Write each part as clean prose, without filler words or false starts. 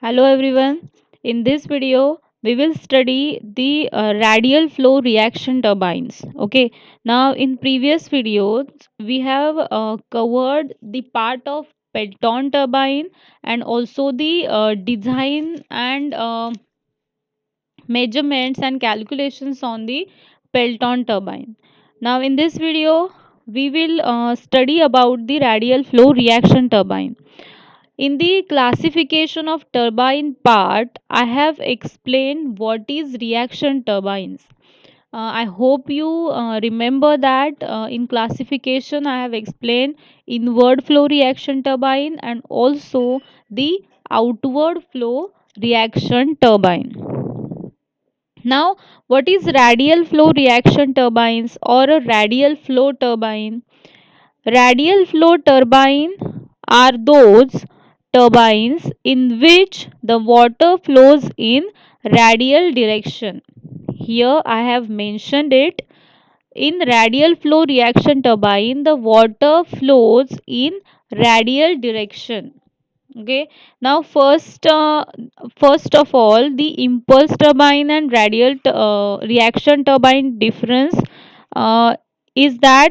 Hello everyone. In this video, we will study the radial flow reaction turbines. Okay. Now, in previous videos, we have covered the part of Pelton turbine and also the design and measurements and calculations on the Pelton turbine. Now, in this video, we will study about the radial flow reaction turbine. In the classification of turbine part, I have explained what is reaction turbines. I hope you remember that in classification I have explained inward flow reaction turbine and also the outward flow reaction turbine. Now, what is radial flow reaction turbines or a radial flow turbine? Radial flow turbine are those turbines in which the water flows in radial direction. Here I have mentioned it. In radial flow reaction turbine, the water flows in radial direction. Okay. Now, first of all, the impulse turbine and radial reaction turbine difference uh, is that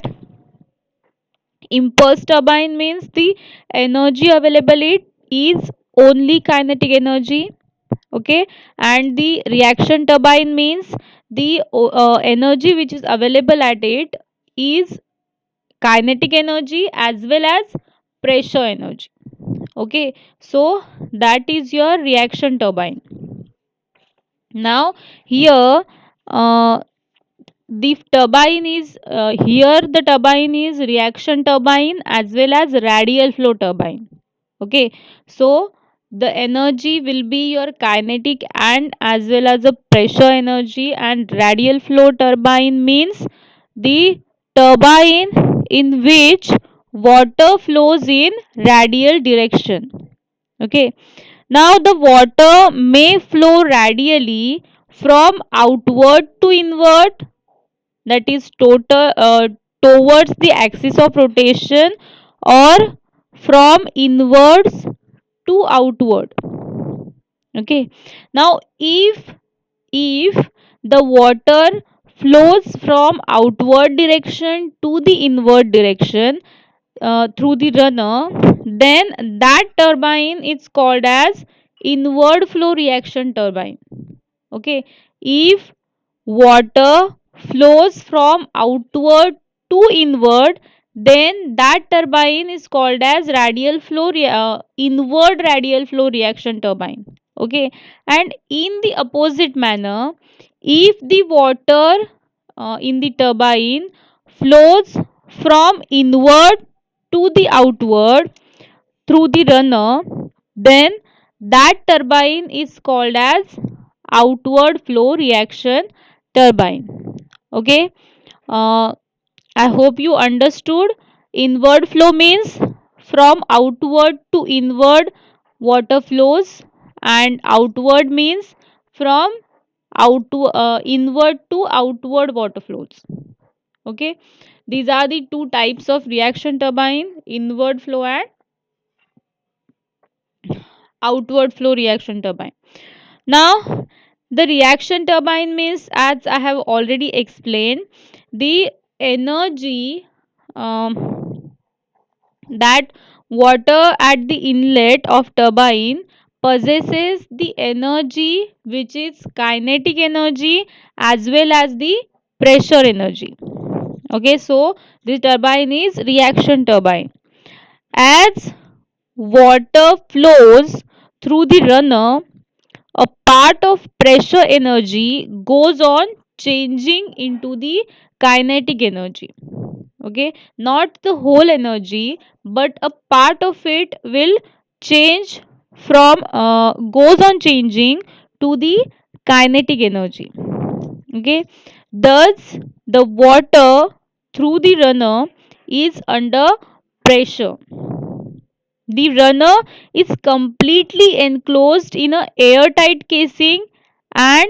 impulse turbine means the energy available it is only kinetic energy. Okay, and the reaction turbine means the energy which is available at it is kinetic energy as well as pressure energy. Okay, so that is your reaction turbine. Now here uh, the turbine is here the turbine is reaction turbine as well as radial flow turbine. Okay, so the energy will be your kinetic and as well as a pressure energy, and radial flow turbine means the turbine in which water flows in radial direction. Okay, now the water may flow radially from outward to inward, that is towards the axis of rotation, or from inwards to outward. Okay, now if the water flows from outward direction to the inward direction through the runner, then that turbine is called as inward flow reaction turbine. Okay, if water flows from outward to inward, then that turbine is called as inward radial flow reaction turbine. Okay, and in the opposite manner, if the water in the turbine flows from inward to the outward through the runner, then that turbine is called as outward flow reaction turbine. Okay, uh, I hope you understood. Inward flow means from outward to inward water flows, and outward means from inward to outward water flows. Okay, these are the two types of reaction turbine: inward flow and outward flow reaction turbine. Now, the reaction turbine means, as I have already explained, the energy that water at the inlet of turbine possesses the energy which is kinetic energy as well as the pressure energy. Okay, so this turbine is reaction turbine. As water flows through the runner, a part of pressure energy goes on changing into the kinetic energy. Okay, not the whole energy, but a part of it will change from goes on changing to the kinetic energy. Okay, thus the water through the runner is under pressure. The runner is completely enclosed in a airtight casing, and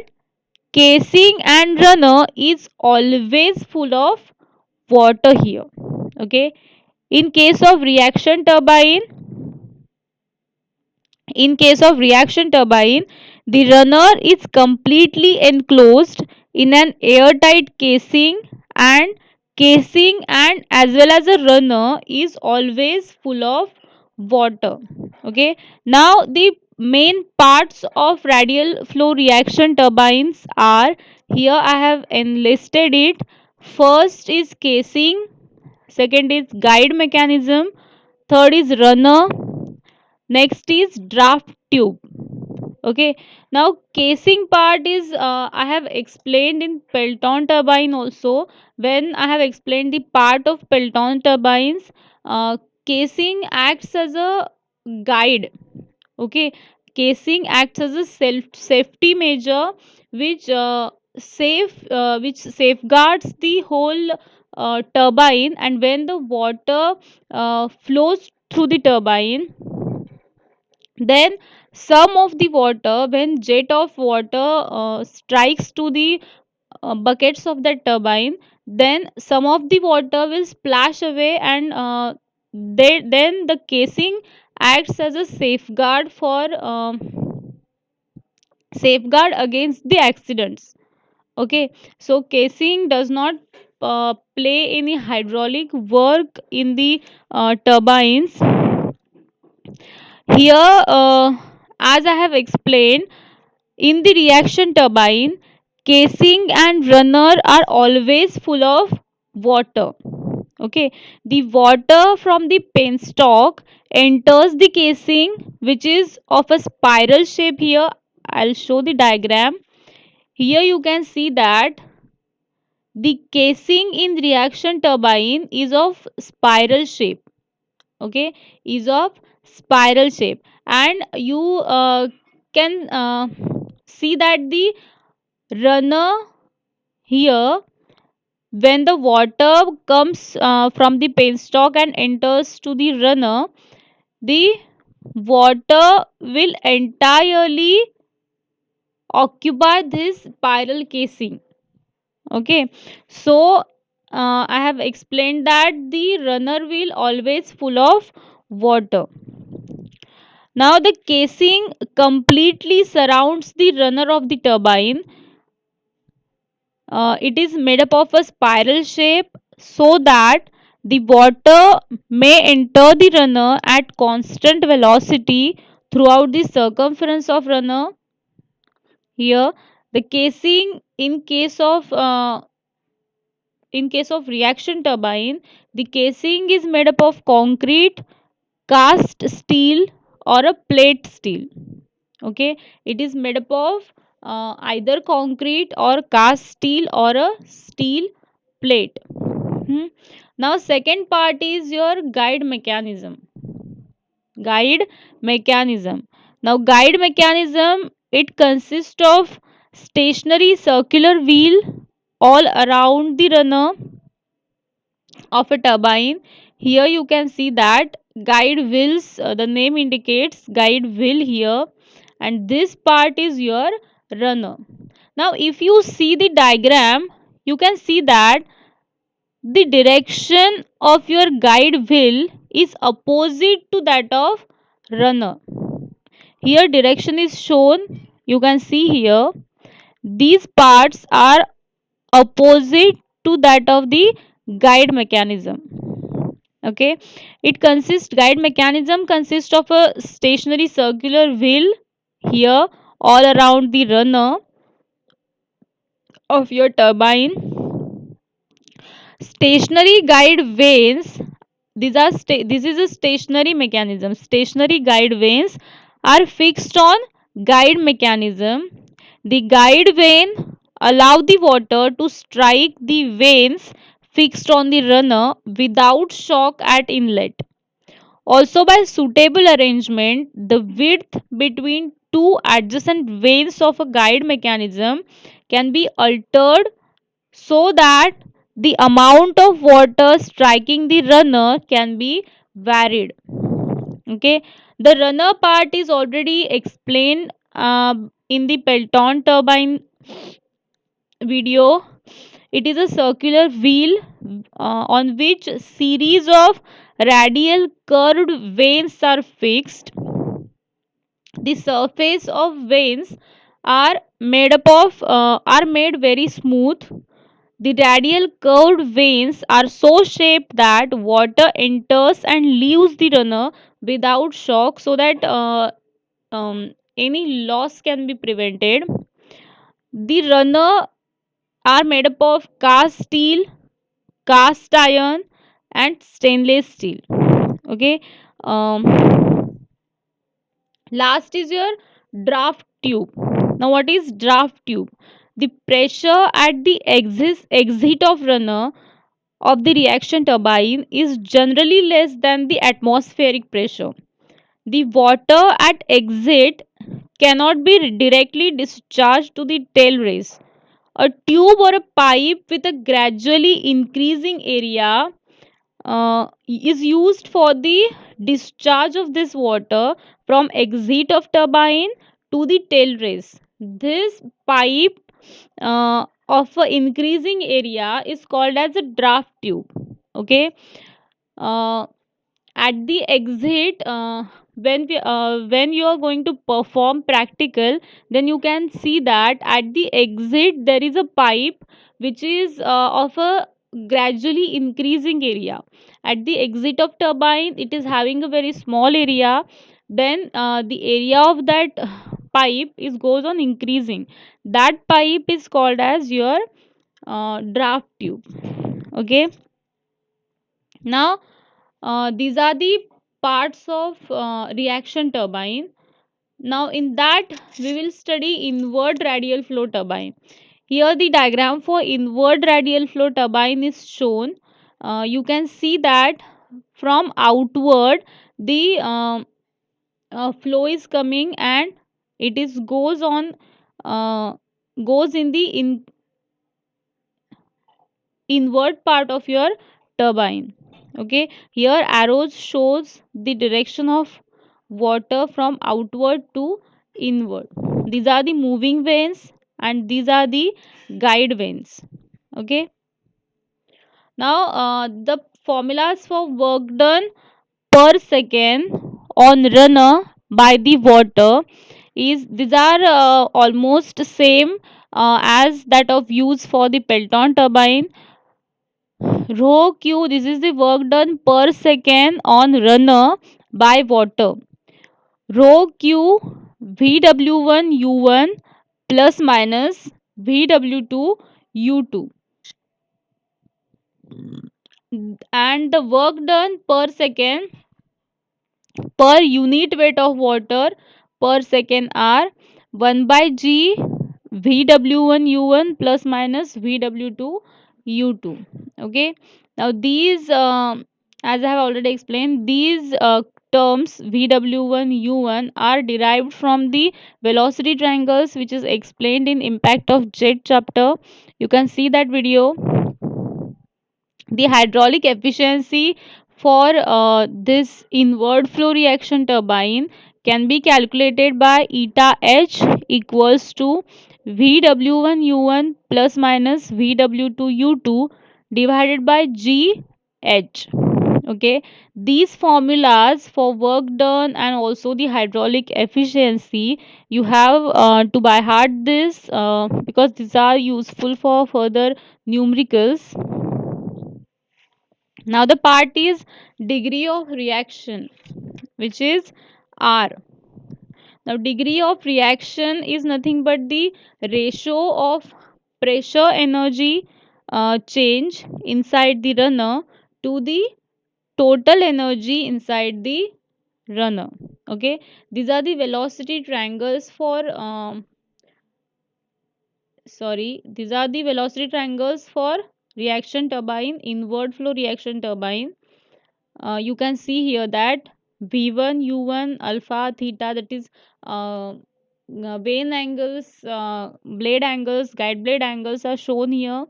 casing and runner is always full of water here. Okay, in case of reaction turbine, In case of reaction turbine, the runner is completely enclosed in an airtight casing and as well as a runner is always full of water. Okay. Now the main parts of radial flow reaction turbines are here I have enlisted it. First is casing, second is guide mechanism, third is runner, next is draft tube. Okay. Now casing part is I have explained in Pelton turbine also. When I have explained the part of Pelton turbines, uh, casing acts as a guide. Okay. Casing acts as a self safety measure which which safeguards the whole turbine, and when the water flows through the turbine, then some of the water, when jet of water strikes to the buckets of the turbine, then some of the water will splash away, and then the casing acts as a safeguard against the accidents. Okay. So casing does not play any hydraulic work in the turbines. Here, as I have explained, in the reaction turbine, casing and runner are always full of water. Okay. The water from the penstock enters the casing, which is of a spiral shape. Here I'll show the diagram. Here you can see that the casing in reaction turbine is of spiral shape. Okay. Is of spiral shape, and you can see that the runner here, when the water comes from the penstock and enters to the runner, the water will entirely occupy this spiral casing. Okay. So I have explained that the runner will always full of water. Now the casing completely surrounds the runner of the turbine. It is made up of a spiral shape so that the water may enter the runner at constant velocity throughout the circumference of runner. Here, the casing in case of reaction turbine, the casing is made up of concrete, cast steel, or a plate steel. Okay. It is made up of either concrete or cast steel or a steel plate. Hmm. Now second part is your guide mechanism. Now guide mechanism, it consists of stationary circular wheel all around the runner of a turbine. Here you can see that guide wheels, the name indicates guide wheel here, and this part is your runner. Now if you see the diagram, you can see that the direction of your guide wheel is opposite to that of runner. Here direction is shown, you can see here these parts are opposite to that of the guide mechanism. Okay. Guide mechanism consists of a stationary circular wheel here all around the runner of your turbine. Stationary guide vanes, this is a stationary mechanism. Stationary guide vanes are fixed on guide mechanism. The guide vane allow the water to strike the vanes fixed on the runner without shock at inlet. Also, by suitable arrangement, the width between two adjacent vanes of a guide mechanism can be altered so that the amount of water striking the runner can be varied. Okay. The runner part is already explained in the Pelton turbine video. It is a circular wheel on which series of radial curved vanes are fixed. The surface of veins are made very smooth. The radial curved veins are so shaped that water enters and leaves the runner without shock, so that any loss can be prevented. The runner are made up of cast steel, cast iron, and stainless steel. Okay. Last is your draft tube. Now, what is draft tube? The pressure at the exit of runner of the reaction turbine is generally less than the atmospheric pressure. The water at exit cannot be directly discharged to the tail race. A tube or a pipe with a gradually increasing area is used for the discharge of this water from exit of turbine to the tail race. This pipe of a increasing area is called as a draft tube. Okay. uh, at the exit, when you are going to perform practical, then you can see that at the exit there is a pipe which is of a gradually increasing area. At the exit of turbine, it is having a very small area. Then the area of that pipe is goes on increasing. That pipe is called as your draft tube. Okay. Now, these are the parts of reaction turbine. Now, in that, we will study inward radial flow turbine. Here, the diagram for inward radial flow turbine is shown. You can see that from outward, the flow is coming, and it is uh, goes in the inward part of your turbine. Okay, here arrows shows the direction of water from outward to inward. These are the moving veins, and these are the guide veins. Okay. Now, the formulas for work done per second on runner by the water is, these are almost same as that of use for the Pelton turbine. Rho Q, this is the work done per second on runner by water. Rho Q VW1 U1 plus minus VW2 U2, and the work done per second per unit weight of water per second are 1 by G VW1 U1 plus minus VW2 U2. Okay. Now, these as I have already explained, these terms VW1 U1 are derived from the velocity triangles, which is explained in impact of jet chapter. You can see that video. The hydraulic efficiency for this inward flow reaction turbine can be calculated by eta H equals to VW1 U1 plus minus VW2 U2 divided by G H. Okay, these formulas for work done and also the hydraulic efficiency, you have to by heart this, because these are useful for further numericals. Now, the part is degree of reaction, which is R. Now, degree of reaction is nothing but the ratio of pressure energy change inside the runner to the total energy inside the runner. Okay, these are the velocity triangles for these are the velocity triangles for reaction turbine, inward flow reaction turbine. You can see here that v1 u1 alpha theta, that is vane angles, blade angles, guide blade angles are shown here.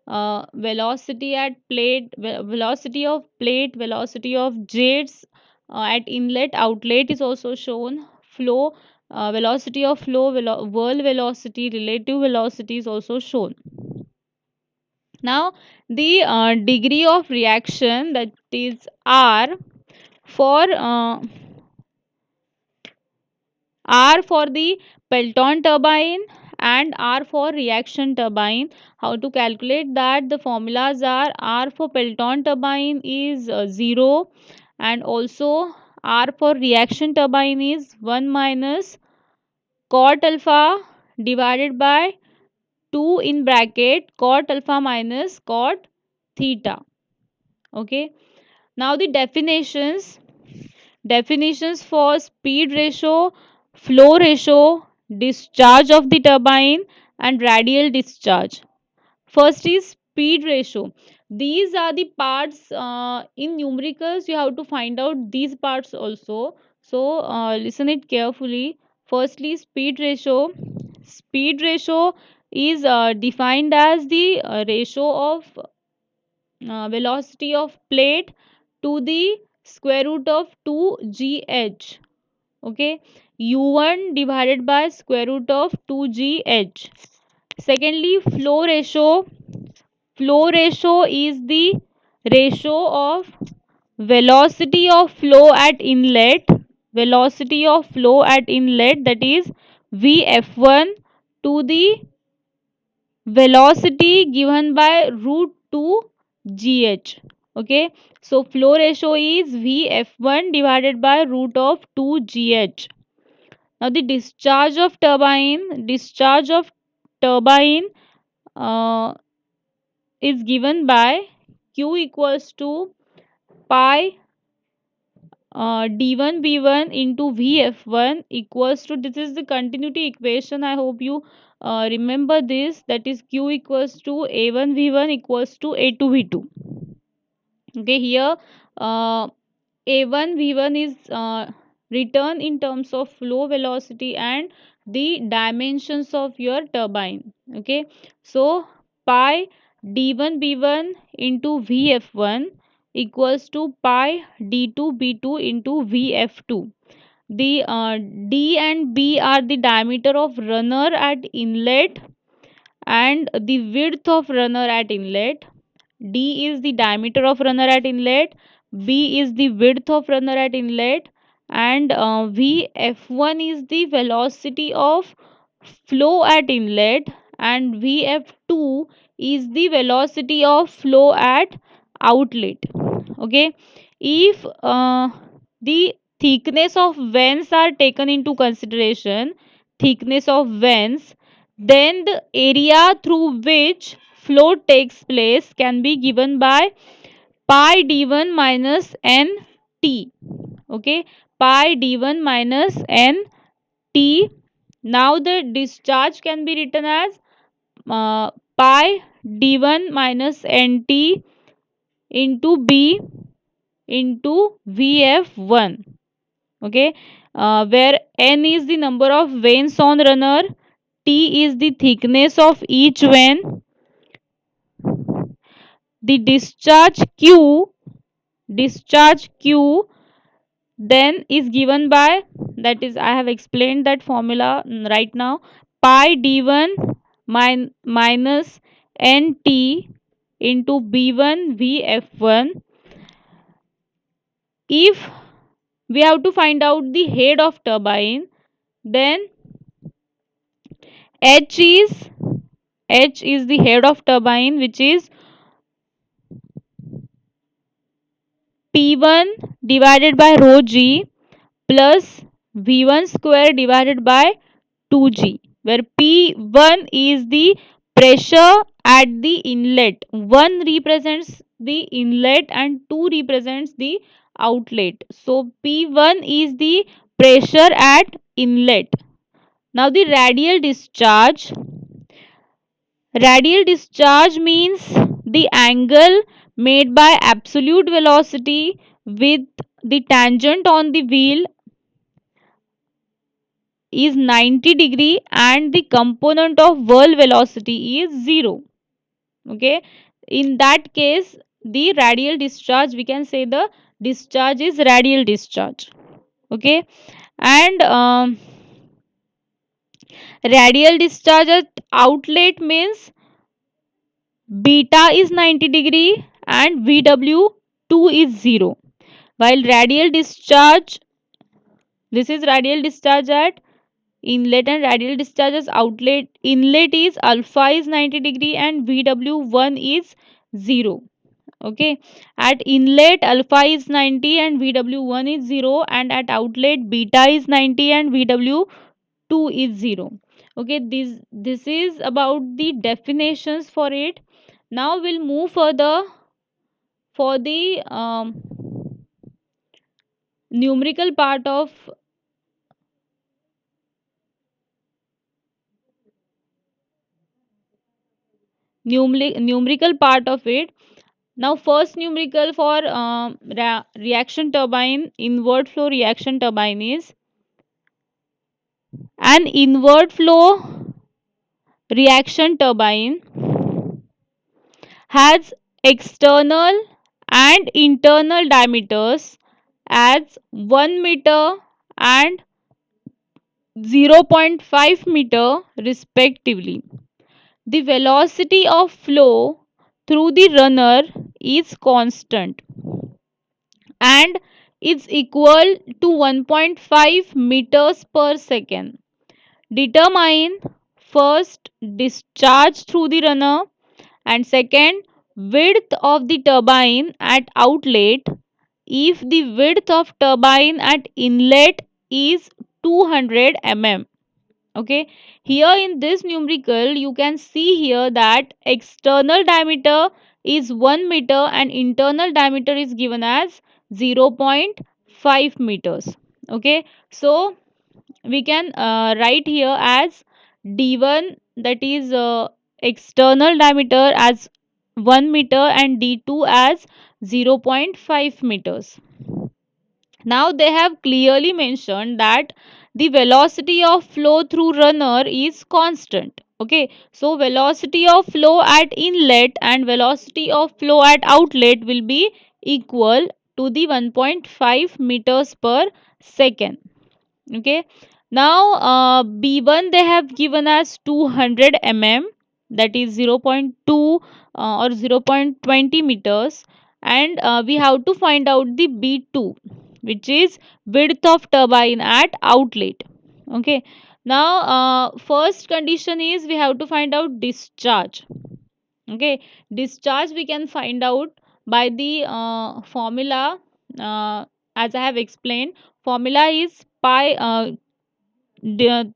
Velocity at plate, velocity of plate, velocity of jets at inlet outlet is also shown. Flow, velocity of flow, whirl velocity, relative velocity is also shown. Now, the degree of reaction, that is R, for R for the Pelton turbine and R for reaction turbine. How to calculate that? The formulas are R for Pelton turbine is 0, and also R for reaction turbine is 1 minus cot alpha divided by 2 in bracket cot alpha minus cot theta. Okay. Now the definitions for speed ratio, flow ratio, discharge of the turbine, and radial discharge. First is speed ratio. These are the parts in numericals. You have to find out these parts also. So listen it carefully. Firstly, speed ratio. Speed ratio is defined as the ratio of velocity of plate to the square root of 2gh. Okay, u1 divided by square root of 2gh. Secondly, flow ratio. Flow ratio is the ratio of velocity of flow at inlet, velocity of flow at inlet, that is vf1, to the velocity given by root 2 gh. Okay, so flow ratio is vf1 divided by root of 2 gh. Now the discharge of turbine uh, is given by q equals to pi d1 b1 into vf1 equals to, this is the continuity equation, I hope you remember this, that is q equals to a1 v1 equals to a2 v2. Okay, here uh, a1 v1 is written in terms of flow velocity and the dimensions of your turbine. Okay, so pi d1 b1 into vf1 equals to pi d2 b2 into vf2. The d and b are the diameter of runner at inlet and the width of runner at inlet. D is the diameter of runner at inlet, B is the width of runner at inlet, and Vf1 is the velocity of flow at inlet, and Vf2 is the velocity of flow at outlet. Okay, if the thickness of vents are taken into consideration, thickness of vents, then the area through which flow takes place can be given by pi d1 minus n t. Okay, pi d1 minus n t. Now the discharge can be written as pi d1 minus n t into b into vf1. Okay, where n is the number of vanes on runner, t is the thickness of each vane. The discharge q then is given by, that is I have explained that formula right now, pi d1 minus nt into b1 vf1. If we have to find out the head of turbine, then h is the head of turbine, which is p1 divided by rho g plus v1 square divided by 2g, where p1 is the pressure at the inlet, 1 represents the inlet and 2 represents the outlet. So p1 is the pressure at inlet. Now the radial discharge means the angle made by absolute velocity with the tangent on the wheel is 90 degree and the component of whirl velocity is 0. Okay, in that case the radial discharge, we can say the discharge is radial discharge. Okay, and radial discharge at outlet means beta is 90 degree and vw2 is 0, while radial discharge, this is radial discharge at inlet, and radial discharge as outlet. Inlet is alpha is 90 degree and VW1 is 0. Okay, at inlet alpha is 90 and VW1 is 0, and at outlet beta is 90 and VW2 is 0. Okay, this is about the definitions for it. Now we'll move further for the numerical part of numerical part of it. Now first numerical for reaction turbine, invert flow reaction turbine is an invert flow reaction turbine has external and internal diameters as 1 meter and 0.5 meter respectively. The velocity of flow through the runner is constant and is equal to 1.5 meters per second. Determine first discharge through the runner and second width of the turbine at outlet if the width of turbine at inlet is 200 mm. Okay, here in this numerical you can see here that external diameter is 1 meter and internal diameter is given as 0.5 meters. Okay, so we can write here as d1, that is external diameter, as 1 meter and d2 as 0.5 meters. Now they have clearly mentioned that the velocity of flow through runner is constant. Okay, so velocity of flow at inlet and velocity of flow at outlet will be equal to the 1.5 meters per second. Okay, now b1 they have given as 200 mm, that is 0.2 or 0.20 meters, and we have to find out the b2, which is width of turbine at outlet. Okay, now first condition is we have to find out discharge. Okay, discharge we can find out by the formula, as I have explained. Formula is pi di-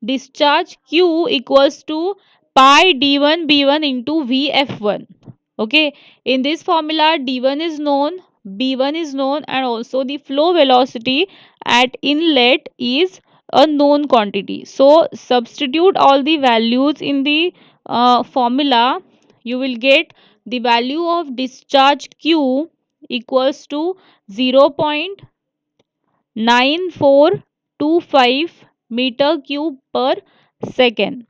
discharge q equals to pi d1 b1 into vf1. Okay, in this formula d1 is known, b1 is known, and also the flow velocity at inlet is a known quantity. So substitute all the values in the formula. You will get the value of discharge q equals to 0.9425 meter cube per second.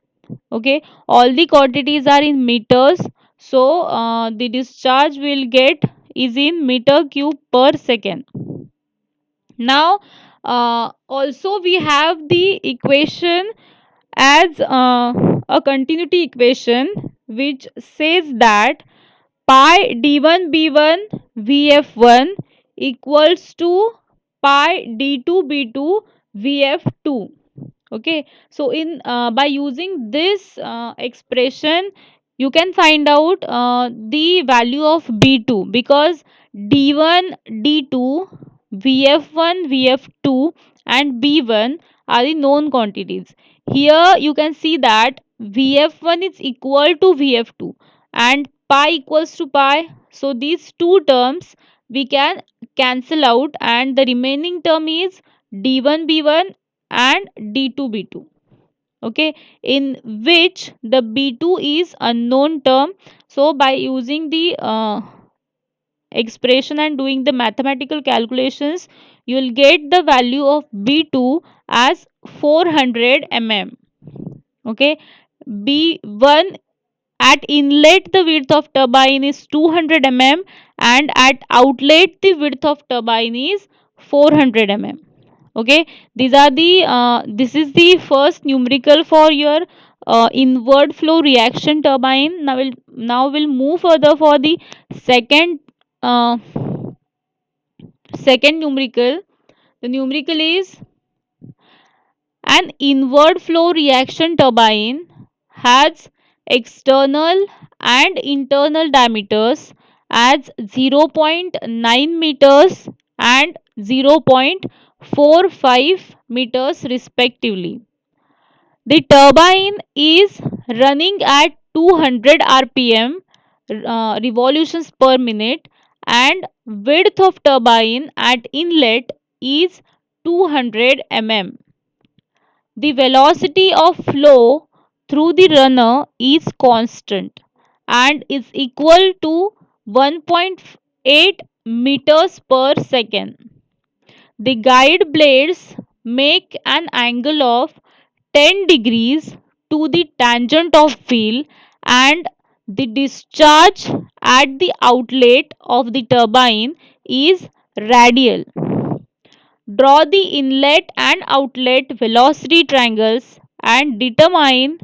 Okay, all the quantities are in meters, so the discharge will get is in meter cube per second. Now also we have the equation as a continuity equation, which says that pi d1 b1 vf1 equals to pi d2 b2 vf2. Okay, so in by using this expression you can find out the value of b2, because d1 d2 vf1 vf2 and b1 are the known quantities. Here you can see that vf1 is equal to vf2 and pi equals to pi, so these two terms we can cancel out and the remaining term is d1 b1 and d2 b2. Okay, in which the b2 is unknown term. So by using the expression and doing the mathematical calculations, you will get the value of b2 as 400 mm. Okay, b1, at inlet the width of turbine is 200 mm and at outlet the width of turbine is 400 mm. Okay, these are the this is the first numerical for your inward flow reaction turbine. Now we'll move further for the second uh, second numerical. The numerical is An inward flow reaction turbine has external and internal diameters as zero point 0.9 meters and 0.45 meters respectively. The turbine is running at 200 rpm, revolutions per minute, and width of turbine at inlet is 200 mm. The velocity of flow through the runner is constant and is equal to 1.8 meters per second. The guide blades make an angle of 10 degrees to the tangent of wheel, and the discharge at the outlet of the turbine is radial. Draw the inlet and outlet velocity triangles and determine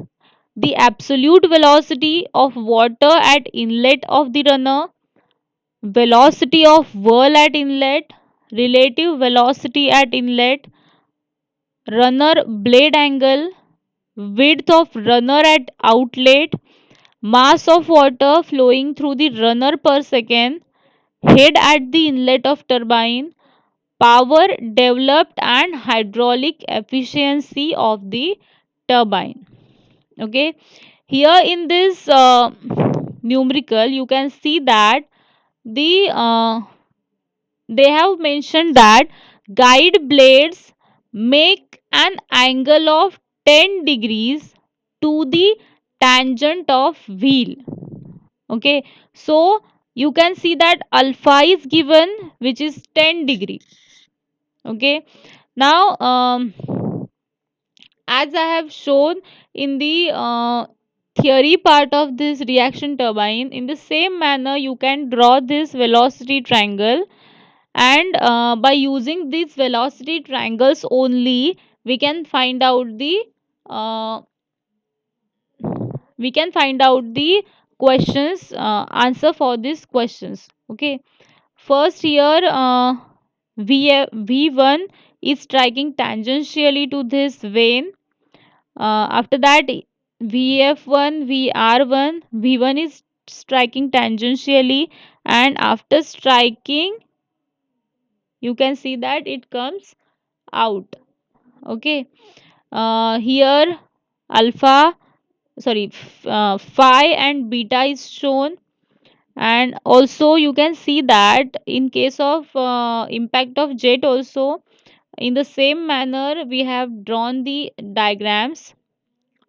the absolute velocity of water at inlet of the runner, velocity of whirl at inlet, relative velocity at inlet, runner blade angle, width of runner at outlet, mass of water flowing through the runner per second, head at the inlet of turbine, power developed, and hydraulic efficiency of the turbine. Okay, here in this numerical you can see that the they have mentioned that guide blades make an angle of 10 degrees to the tangent of wheel. Okay, so you can see that alpha is given, which is 10 degree. Okay, now as I have shown in the theory part of this reaction turbine, in the same manner you can draw this velocity triangle, and by using these velocity triangles only we can find out the uh, questions answer for these questions. Okay, first here v1 is striking tangentially to this vein. After that, vf1 vr1 v1 is striking tangentially, and after striking you can see that it comes out. Okay, here alpha, sorry, phi and beta is shown, and also you can see that in case of impact of jet also, in the same manner we have drawn the diagrams.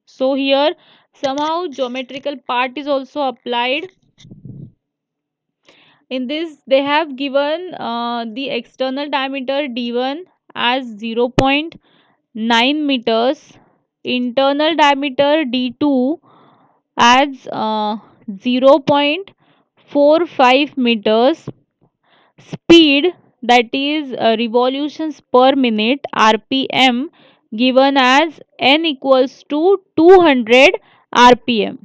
So here somehow geometrical part is also applied. In this they have given the external diameter d1 as 0.9 meters, internal diameter d2 as 0.45 meters, speed, that is revolutions per minute rpm, given as n equals to 200 rpm.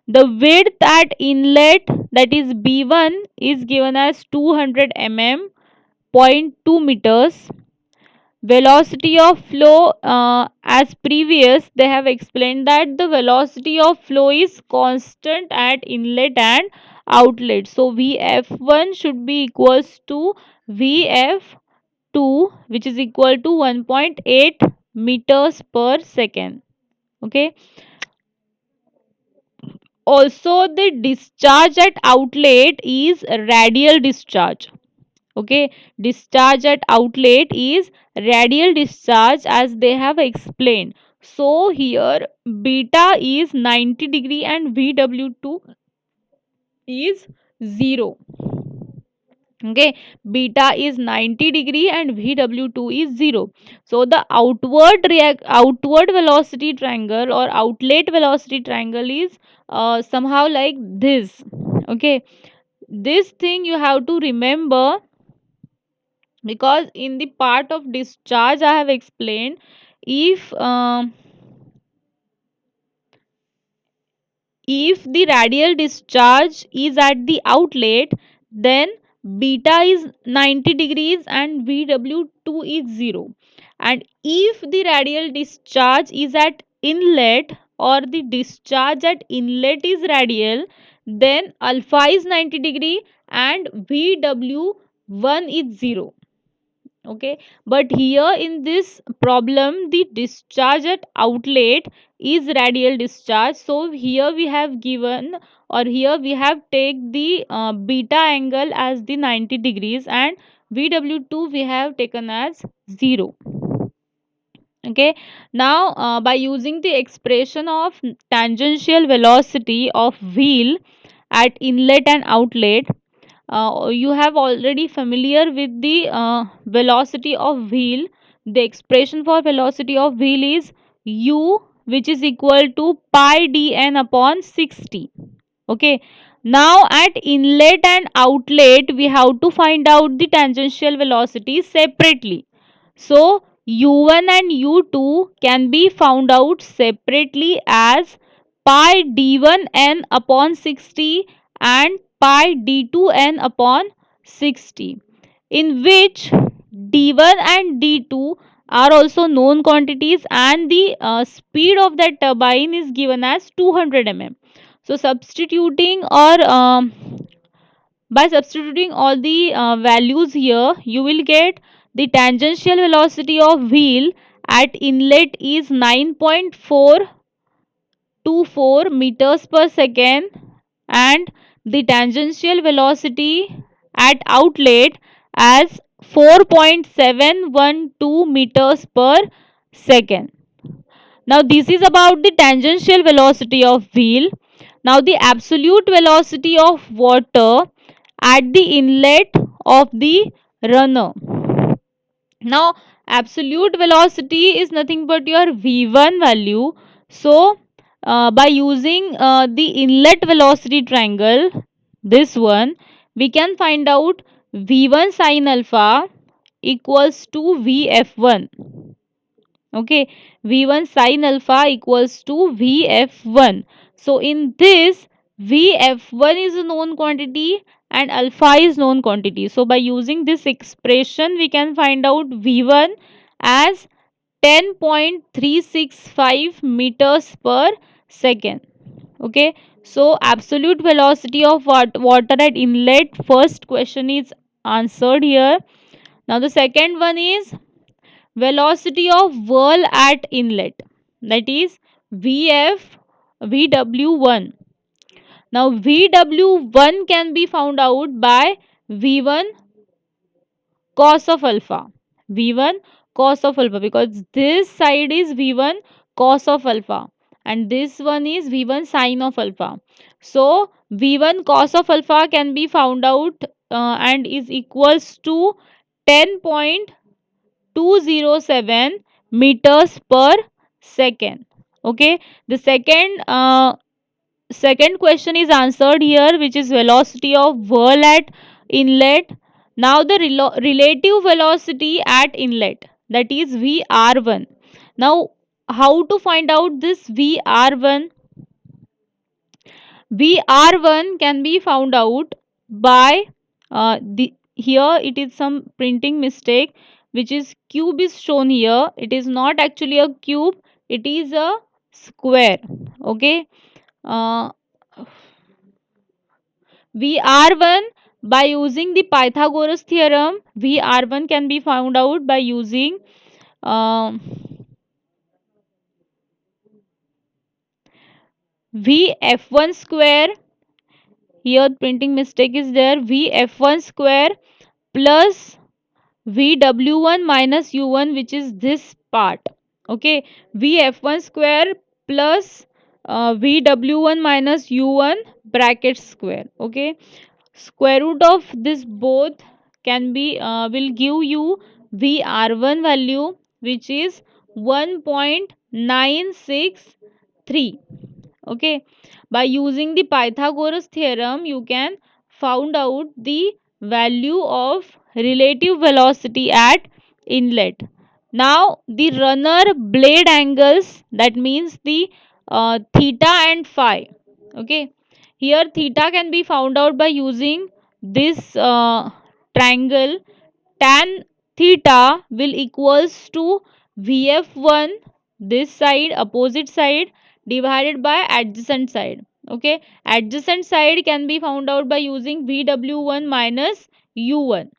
The width at inlet, that is b1, is given as 200 mm, zero point 0.2 meters. Velocity of flow, as previous they have explained that the velocity of flow is constant at inlet and outlet, so vf1 should be equals to vf2, which is equal to 1.8 meters per second. Okay, also the discharge at outlet is radial discharge. Okay, discharge at outlet is radial discharge as they have explained. So here beta is 90 degree and vw2 is 0. Okay, beta is 90 degree and vw2 is 0. So the outward velocity triangle or outlet velocity triangle is somehow like this. Okay, this thing you have to remember, because in the part of discharge I have explained, if if the radial discharge is at the outlet, then beta is 90 degrees and vw2 is 0, and if the radial discharge is at inlet or the discharge at inlet is radial, then alpha is 90 degree and vw1 is 0. Okay, but here in this problem the discharge at outlet is radial discharge, so here we have given, or here we have take the beta angle as the 90 degrees and vw2 we have taken as 0. Okay, now by using the expression of tangential velocity of wheel at inlet and outlet, you have already familiar with the velocity of wheel. The expression for velocity of wheel is u, which is equal to pi dn upon 60. Okay, now at inlet and outlet we have to find out the tangential velocity separately. So u1 and u2 can be found out separately as pi d1n upon 60 and pi d2n upon 60, in which d1 and d2 are also known quantities and the speed of that turbine is given as 200 mm. So substituting or by substituting all the values here, you will get the tangential velocity of wheel at inlet is 9.424 meters per second and the tangential velocity at outlet as 4.712 meters per second. Now this is about the tangential velocity of wheel. Now the absolute velocity of water at the inlet of the runner. Now absolute velocity is nothing but your v1 value. So by using the inlet velocity triangle, this one, we can find out v1 sin alpha equals to vf1. Okay, v1 sin alpha equals to vf1. So in this, vf1 is a known quantity and alpha is known quantity, so by using this expression we can find out v1 as 10.365 meters per second. Okay, so absolute velocity of water at inlet, first question is answered here. Now the second one is velocity of whirl at inlet, that is vw1. Now vw1 can be found out by v1 cos of alpha, v1 cos of alpha, because this side is v1 cos of alpha and this one is v1 sin of alpha. So v1 cos of alpha can be found out and is equals to 10.207 meters per second. Okay, the second question is answered here, which is velocity of whirl at inlet. Now the relative velocity at inlet, that is vr1. Now how to find out this vr1? vr1 can be found out by the, here it is some printing mistake, which is cube is shown here, it is not actually a cube, it is a square. Okay, uh, vr1, by using the Pythagoras theorem, vr1 can be found out by using vf1 square, here printing mistake is there, vf1 square plus vw1 minus u1, which is this part. Okay, vf1 square plus vw1 minus u1 bracket square. Okay, square root of this both can be will give you vr1 value, which is 1.963. Okay, by using the Pythagoras theorem you can found out the value of relative velocity at inlet. Now the runner blade angles, that means the theta and phi. Okay, here theta can be found out by using this triangle. Tan theta will equals to Vf1, this side, opposite side, divided by adjacent side. Okay, adjacent side can be found out by using Vw1 minus u1.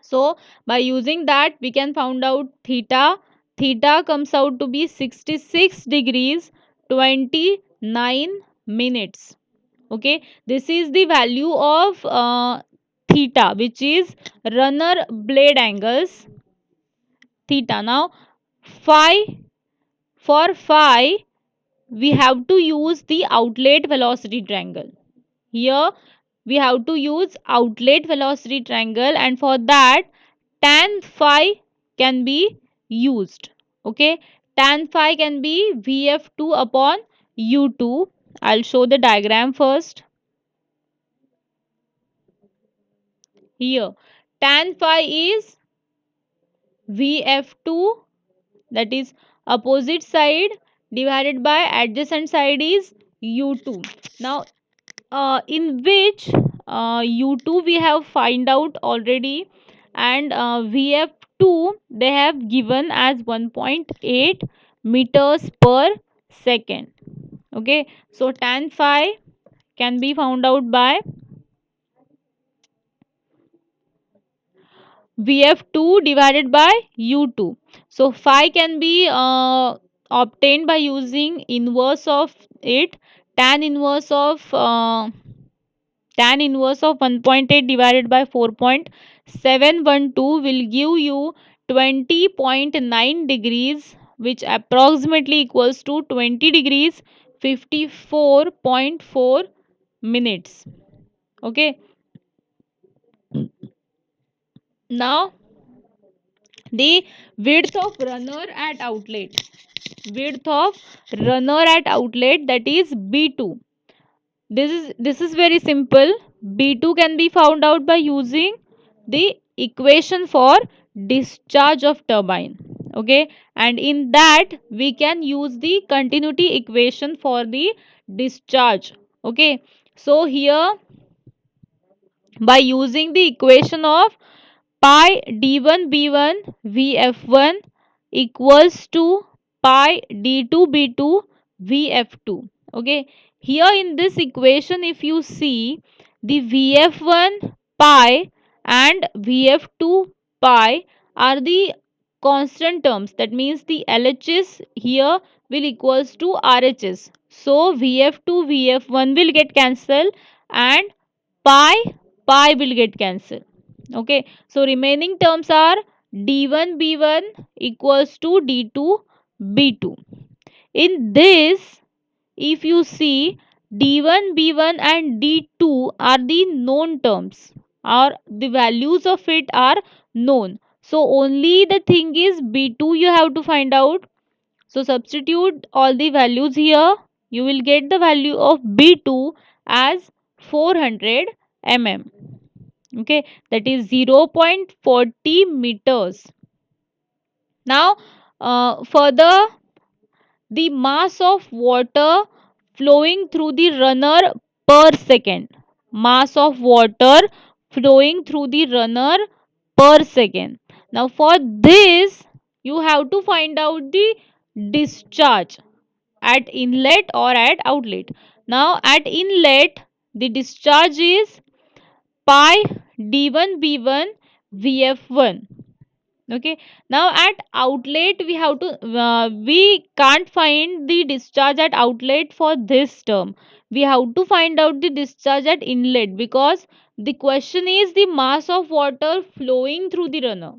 So by using that we can found out theta. Theta comes out to be 66 degrees 29 minutes. Okay, this is the value of theta, which is runner blade angles theta. Now phi, for phi we have to use the outlet velocity triangle. Here we have to use outlet velocity triangle, and for that tan phi can be used. Okay, tan phi can be Vf2 upon u2. I'll show the diagram first. Here tan phi is Vf2, that is opposite side, divided by adjacent side is u2. Now in which u2 we have find out already, and Vf2 they have given as 1.8 meters per second. Okay, so tan phi can be found out by Vf2 divided by u2. So phi can be obtained by using inverse of it. Tan inverse of 1.8 divided by 4.712 will give you 20.9 degrees, which approximately equals to 20 degrees 54.4 minutes. Okay, now the width of runner at outlet, width of runner at outlet, that is b2. This is very simple. B2 can be found out by using the equation for discharge of turbine. Okay, and in that we can use the continuity equation for the discharge. Okay, so here by using the equation of pi d1 b1 vf1 equals to pi d2 b2 vf2. Okay, here in this equation if you see, the vf1 pi and vf2 pi are the constant terms, that means the LHS here will equals to RHS. So vf2 vf1 will get cancelled, and pi pi will get cancelled. Okay, so remaining terms are d1 b1 equals to d2 b2. In this, if you see, d1 b1 and d2 are the known terms, or the values of it are known, so only the thing is b2 you have to find out. So substitute all the values here, you will get the value of b2 as 400 mm. Okay, that is 0.40 meters. Now further, the mass of water flowing through the runner per second, mass of water flowing through the runner per second. Now for this you have to find out the discharge at inlet or at outlet. Now at inlet the discharge is pi d1 b1 vf1. Okay, now at outlet we have to we can't find the discharge at outlet for this term, we have to find out the discharge at inlet, because the question is the mass of water flowing through the runner.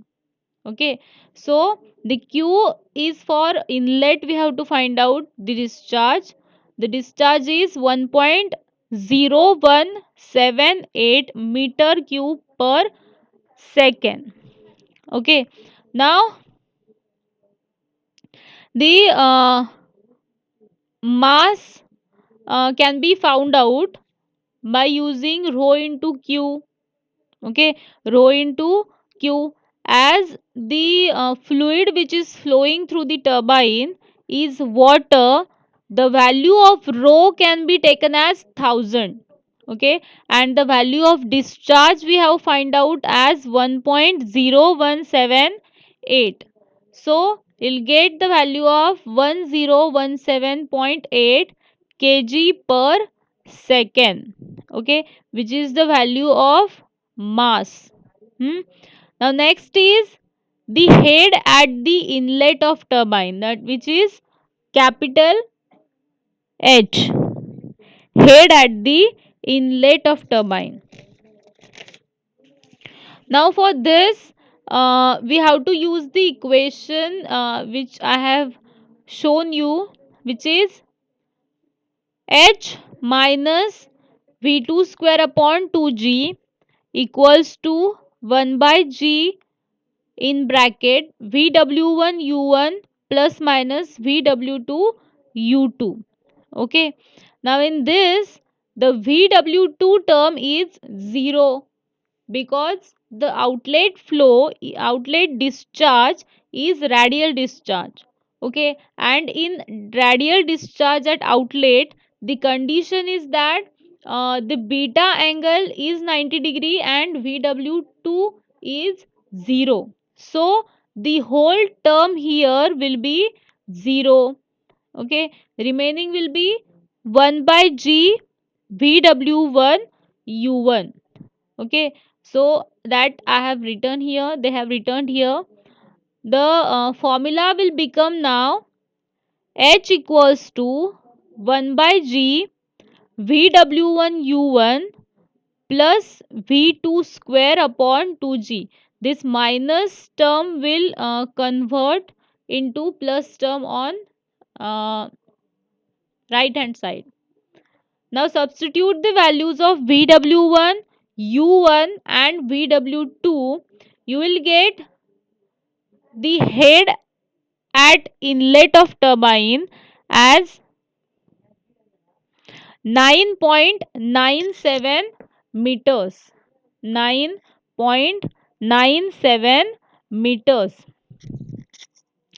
Okay, so the q is for inlet, we have to find out the discharge. The discharge is 1.0178 meter cube per second. Okay, now the mass can be found out by using rho into q. Okay, rho into q, as the fluid which is flowing through the turbine is water, the value of rho can be taken as 1000. Okay, and the value of discharge we have find out as 1.0178. So you'll get the value of 1017.8 kg per second, okay, which is the value of mass. Hmm? Now next is the head at the inlet of turbine, that which is capital H, head at the inlet of turbine. Now for this, we have to use the equation which I have shown you, which is H minus V2 square upon 2G equals to 1 by G in bracket VW1 U1 plus minus VW2 U2. Okay. Now in this, the VW2 term is 0 because the outlet discharge is radial discharge. Okay, and in radial discharge at outlet, the condition is that the beta angle is 90 degree and vw2 is 0, so the whole term here will be 0. Okay, remaining will be 1 by g vw1 u1. Okay, so that I have written here, they have written here. The formula will become now H equals to 1 by G VW1 U1 plus V2 square upon 2G. This minus term will convert into plus term on uh, right hand side. Now substitute the values of VW1, U1 and VW2. You will get the head at inlet of turbine as 9.97 meters. 9.97 meters.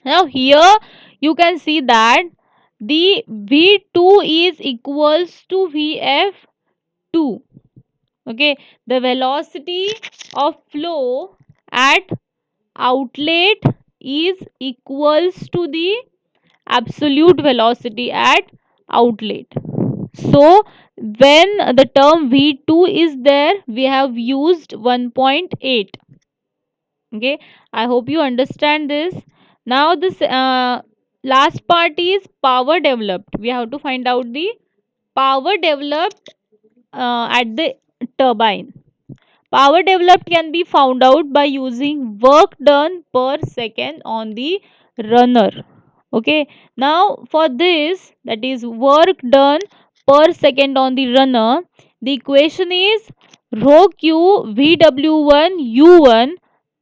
Now here you can see that the V2 is equals to Vf2. Okay, the velocity of flow at outlet is equals to the absolute velocity at outlet. So when the term v2 is there, we have used 1.8. Okay, I hope you understand this. Now this last part is power developed. We have to find out the power developed at the turbine. Power developed can be found out by using work done per second on the runner. Okay, now for this, that is work done per second on the runner, the equation is rho q vw1 u1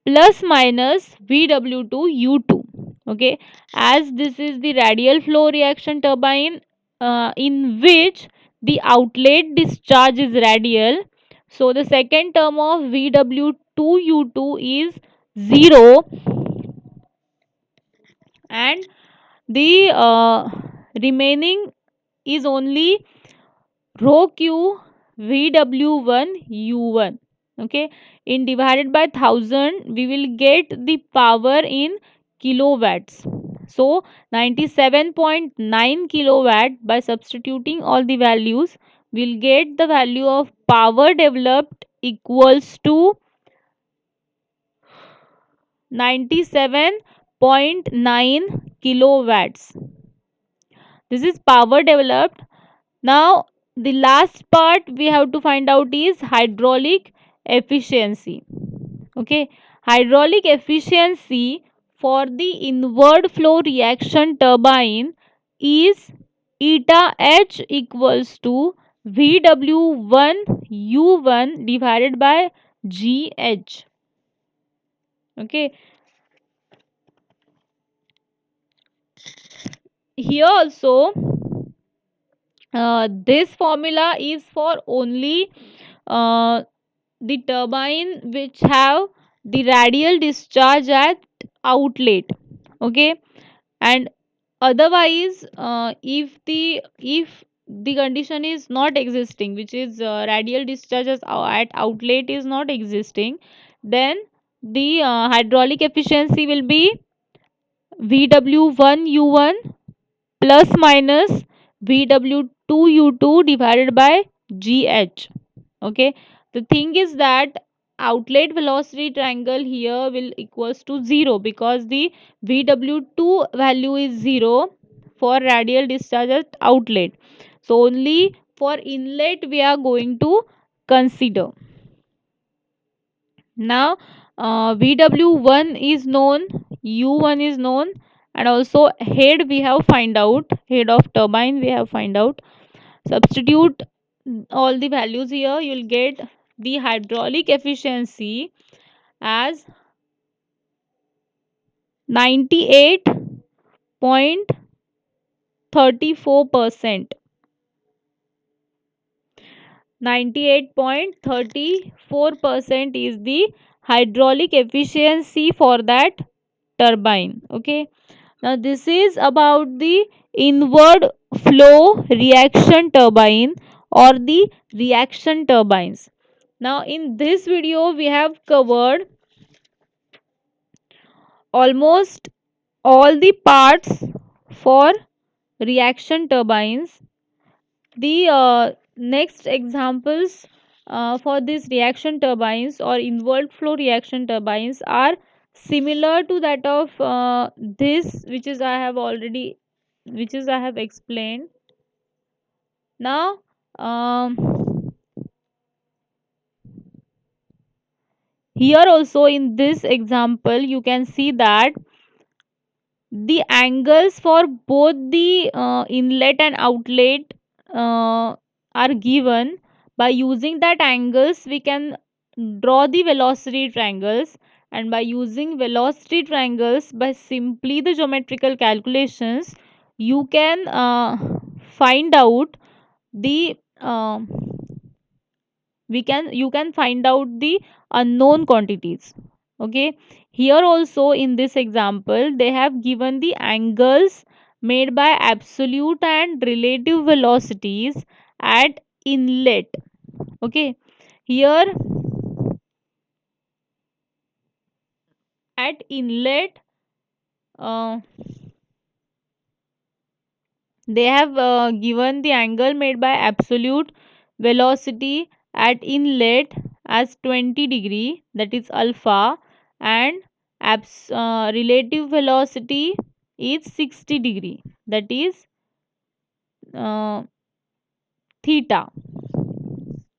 plus minus vw2 u2. Okay, as this is the radial flow reaction turbine in which the outlet discharge is radial, so the second term of vw2 u2 is 0 and the remaining is only rho q vw1 u1. Okay, in divided by 1000 we will get the power in kilowatts. So 97.9 kilowatt. By substituting all the values, we'll get the value of power developed equals to 97.9 kilowatts. This is power developed. Now the last part we have to find out is hydraulic efficiency. Okay, hydraulic efficiency for the inward flow reaction turbine is eta h equals to vw1 u1 divided by gh. Okay, here also this formula is for only uh, the turbine which have the radial discharge at outlet. Okay, and otherwise if the condition is not existing, which is radial discharges at outlet is not existing, then the hydraulic efficiency will be VW1 U1 plus minus VW2 U2 divided by GH. Okay, the thing is that outlet velocity triangle here will equals to 0 because the VW2 value is 0 for radial discharge at outlet. So only for inlet we are going to consider. Now VW1 is known, U1 is known, and also head we have find out, head of turbine we have find out. Substitute all the values here, you'll get the hydraulic efficiency as 98.34%. 98.34% is the hydraulic efficiency for that turbine. Okay, now this is about the inward flow reaction turbine or the reaction turbines. Now in this video we have covered almost all the parts for reaction turbines. The next examples for these reaction turbines or inward flow reaction turbines are similar to that of this, which is I have already, which is I have explained. Now here also in this example you can see that the angles for both the inlet and outlet are given. By using that angles we can draw the velocity triangles, and by using velocity triangles, by simply the geometrical calculations, you can find out the we can you can find out the unknown quantities. Okay, here also in this example they have given the angles made by absolute and relative velocities at inlet. Okay, here at inlet uh, they have given the angle made by absolute velocity at inlet as 20 degree, that is alpha, and relative velocity is 60 degree, that is uh, theta.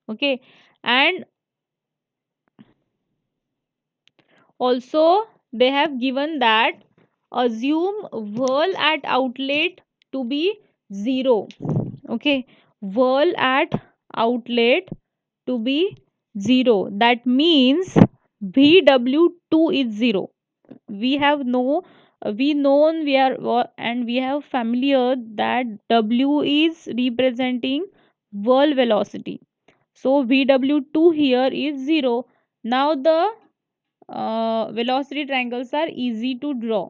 Okay, and also they have given that assume whirl at outlet to be 0. Okay, whirl at outlet to be 0, that means VW2 is 0. We have no we known we are and we have familiar that W is representing whirl velocity, so VW2 here is 0. Now the velocity triangles are easy to draw.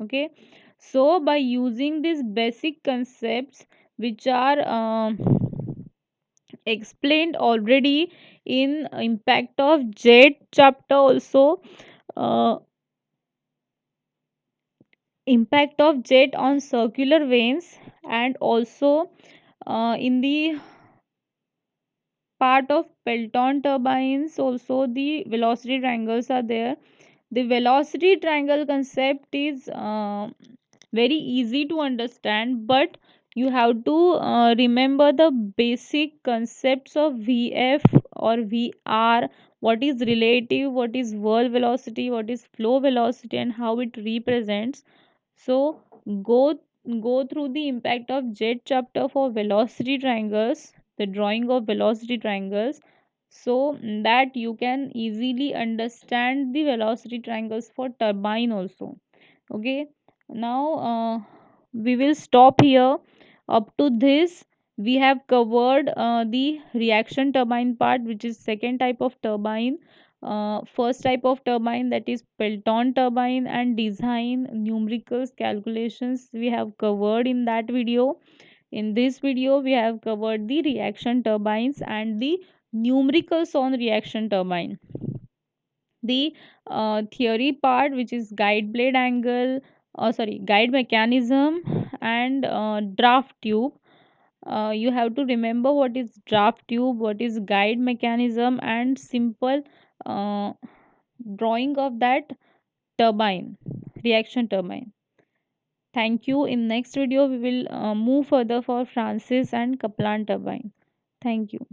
Okay, so by using these basic concepts which are explained already in impact of jet chapter also, uh, impact of jet on circular veins, and also in the part of Pelton turbines also the velocity triangles are there. The velocity triangle concept is very easy to understand, but you have to remember the basic concepts of Vf or Vr, what is relative, what is whirl velocity, what is flow velocity, and how it represents. So go go through the impact of jet chapter for velocity triangles, the drawing of velocity triangles, so that you can easily understand the velocity triangles for turbine also. Okay, now we will stop here. Up to this we have covered the reaction turbine part, which is second type of turbine. First type of turbine, that is Pelton turbine, and design numericals calculations we have covered in that video. In this video we have covered the reaction turbines and the numericals on reaction turbine. The theory part, which is guide blade angle, sorry, guide mechanism and draft tube. You have to remember what is draft tube, what is guide mechanism, and simple uh, drawing of that turbine, reaction turbine. Thank you. In next video we will move further for Francis and Kaplan turbine. Thank you.